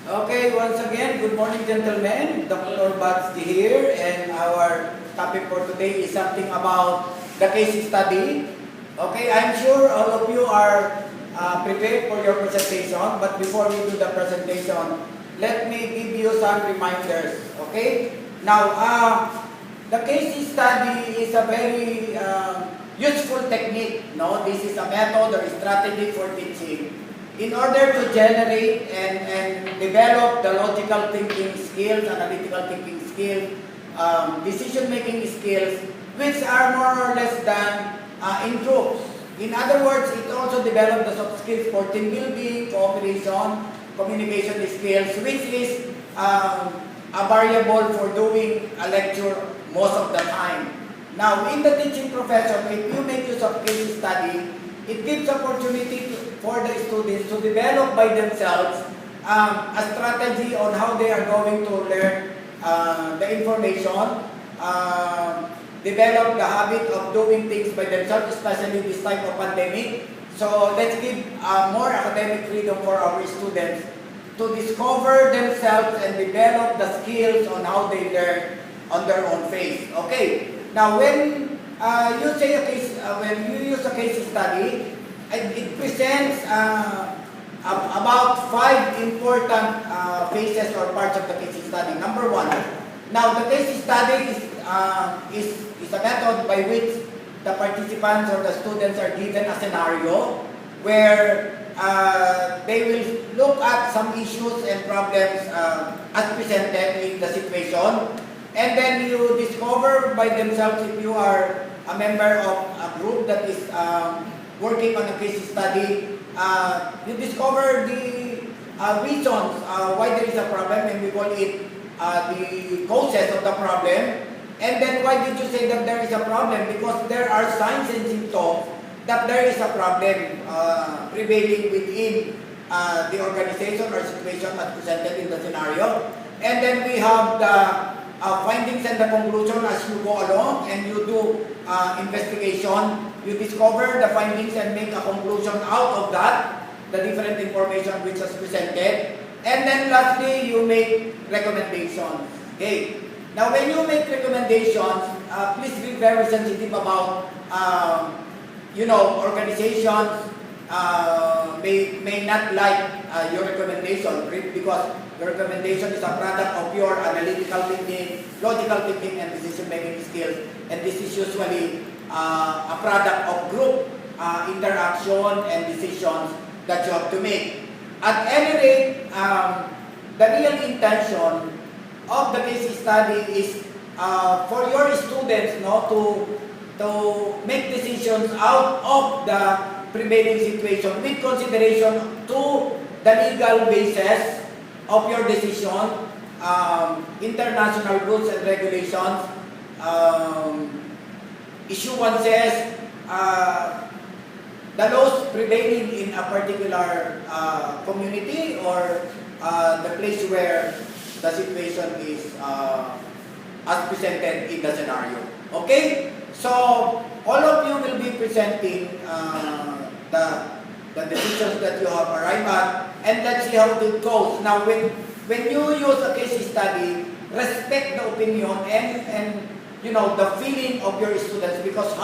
Okay, once again, good morning gentlemen. Dr. Batsky here, and our topic for today is something about the case study. Okay, I'm sure all of you are prepared for your presentation, but before we do the presentation, let me give you some reminders. Okay, now the case study is a very useful technique. No, this is a method or strategy for teaching. In order to generate and develop the logical thinking skills, analytical thinking skills, decision-making skills, which are more or less done in groups. In other words, it also develops the soft skills for team building, cooperation, communication skills, which is a variable for doing a lecture most of the time. Now, in the teaching profession, if you make use of case study, it gives opportunity for the students to develop by themselves a strategy on how they are going to learn the information, develop the habit of doing things by themselves, especially this type of pandemic. So let's give more academic freedom for our students to discover themselves and develop the skills on how they learn on their own pace. Okay. Now, when you say a case, when you use a case study, it presents about 5 important phases or parts of the case study. Number 1, now the case study is a method by which the participants or the students are given a scenario where they will look at some issues and problems as presented in the situation, and then you discover by themselves, if you are a member of a group that is working on a case study, you discover the reasons why there is a problem, and we call it the causes of the problem. And then why did you say that there is a problem? Because there are signs and symptoms that there is a problem prevailing within the organization or situation as presented in the scenario. And then we have the findings and the conclusion as you go along and you do investigation. You discover the findings and make a conclusion out of that, the different information which is presented. And then lastly, you make recommendations. Okay. Now, when you make recommendations, please be very sensitive about, organizations may not like your recommendation because your recommendation is a product of your analytical thinking, logical thinking, and decision-making skills. And this is usually a product of group interaction and decisions that you have to make. At any rate, the real intention of the case study is for your students to make decisions out of the prevailing situation with consideration to the legal basis of your decision, international rules and regulations, issuances, the laws prevailing in a particular community or the place where the situation is as presented in the scenario. Okay? So, all of you will be presenting the decisions that you have arrived at, and let's see how it goes. Now, when you use a case study, respect the opinion and the feeling of your students, because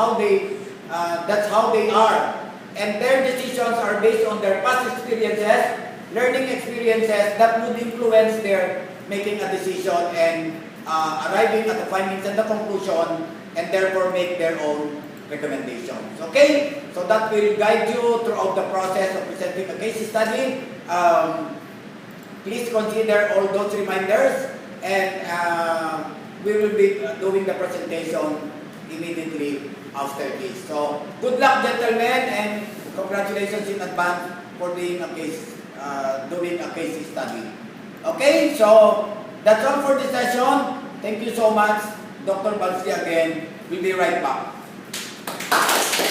that's how they are, and their decisions are based on their past experiences, learning experiences that would influence their making a decision and arriving at the findings and the conclusion, and therefore make their own recommendations. Okay? So that will guide you throughout the process of presenting a case study. Please consider all those reminders, and we will be doing the presentation immediately after this. So, good luck, gentlemen, and congratulations in advance for doing a case study. Okay? So, that's all for this session. Thank you so much. Dr. Batsky again. We'll be right back.